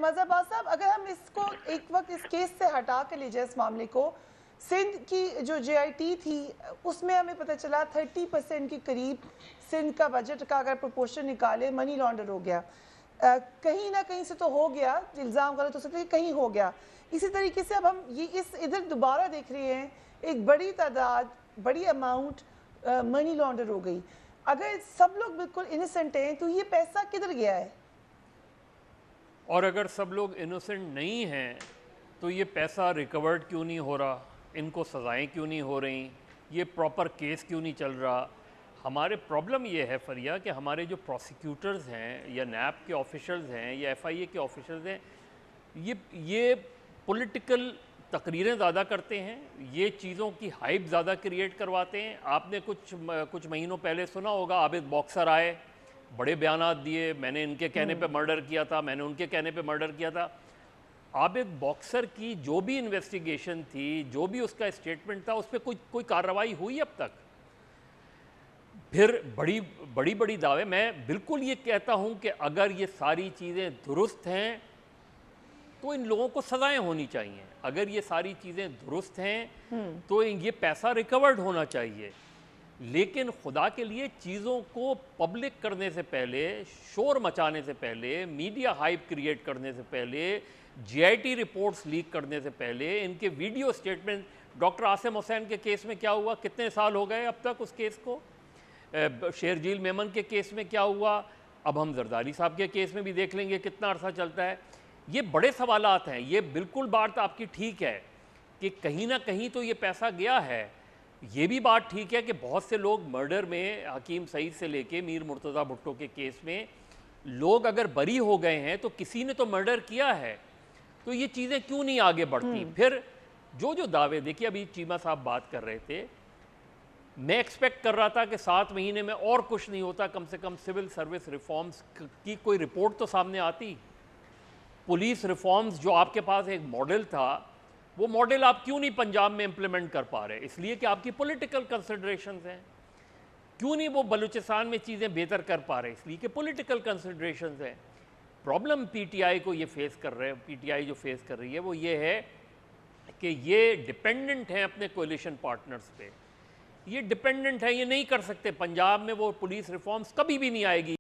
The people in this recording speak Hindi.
मज़हबाज साहब, अगर हम इसको एक वक्त इस केस से हटा कर ले जाए इस मामले को, सिंध की जो JIT थी उसमें हमें पता चला 30% के करीब सिंध का बजट का अगर प्रोपोर्शन निकाले मनी लॉन्डर हो गया। कहीं ना कहीं से तो हो गया, इल्ज़ाम गलत हो सकता है, कहीं हो गया। इसी तरीके से अब हम ये इस इधर दोबारा देख रहे हैं, एक बड़ी तादाद, बड़ी अमाउंट मनी लॉन्डर हो गई। अगर सब लोग बिल्कुल इनोसेंट हैं तो ये पैसा किधर गया है? और अगर सब लोग इनोसेंट नहीं हैं तो ये पैसा रिकवर्ड क्यों नहीं हो रहा, इनको सज़ाएं क्यों नहीं हो रही, ये प्रॉपर केस क्यों नहीं चल रहा। हमारे प्रॉब्लम ये है फरिया कि हमारे जो प्रोसिक्यूटर्स हैं या नैब के ऑफिशल्स हैं या FIA के ऑफिशल्स हैं, ये पॉलिटिकल तकरीरें ज़्यादा करते हैं, ये चीज़ों की हाइप ज़्यादा क्रिएट करवाते हैं। आपने कुछ महीनों पहले सुना होगा, आबिद बॉक्सर आए, बड़े बयानात दिए, मैंने इनके कहने पे मर्डर किया था, मैंने उनके कहने पे मर्डर किया था। आबिद बॉक्सर की जो भी इन्वेस्टिगेशन थी, जो भी उसका स्टेटमेंट था, उस पर कोई कार्रवाई हुई अब तक? फिर बड़ी बड़ी दावे। मैं बिल्कुल ये कहता हूं कि अगर ये सारी चीज़ें दुरुस्त हैं तो इन लोगों को सज़ाएं होनी चाहिए। अगर ये सारी चीज़ें दुरुस्त हैं तो ये पैसा रिकवर्ड होना चाहिए। लेकिन खुदा के लिए चीज़ों को पब्लिक करने से पहले, शोर मचाने से पहले, मीडिया हाइप क्रिएट करने से पहले, JIT रिपोर्ट्स लीक करने से पहले, इनके video statement, doctor Asim Hussain के केस में क्या हुआ, कितने साल हो गए अब तक उस केस को, शेरजील मेमन के केस में क्या हुआ, अब हम जरदारी साहब के केस में भी देख लेंगे कितना अरसा चलता है। ये बड़े सवालात हैं। ये बिल्कुल बात आपकी ठीक है कि कहीं ना कहीं तो ये पैसा गया है। ये भी बात ठीक है कि बहुत से लोग मर्डर में, हकीम सईद से लेके मीर मुर्तज़ा भुट्टो के केस में लोग अगर बरी हो गए हैं तो किसी ने तो मर्डर किया है। तो ये चीज़ें क्यों नहीं आगे बढ़ती? फिर जो दावे, देखिए अभी चीमा साहब बात कर रहे थे, मैं एक्सपेक्ट कर रहा था कि 7 महीने में और कुछ नहीं होता, कम से कम सिविल सर्विस रिफॉर्म्स की कोई रिपोर्ट तो सामने आती। पुलिस रिफॉर्म्स जो आपके पास एक मॉडल था, वो मॉडल आप क्यों नहीं पंजाब में इंप्लीमेंट कर पा रहे? इसलिए कि आपकी पॉलिटिकल कंसिडरेशंस हैं। क्यों नहीं वो बलूचिस्तान में चीज़ें बेहतर कर पा रहे? इसलिए कि पॉलिटिकल कंसिडरेशंस हैं। प्रॉब्लम PTI को ये फेस कर रहे हैं, PTI जो फेस कर रही है वो ये है कि ये डिपेंडेंट हैं अपने कोलिशन पार्टनर्स पे। ये डिपेंडेंट है, ये नहीं कर सकते। पंजाब में वो पुलिस रिफॉर्म्स कभी भी नहीं आएगी।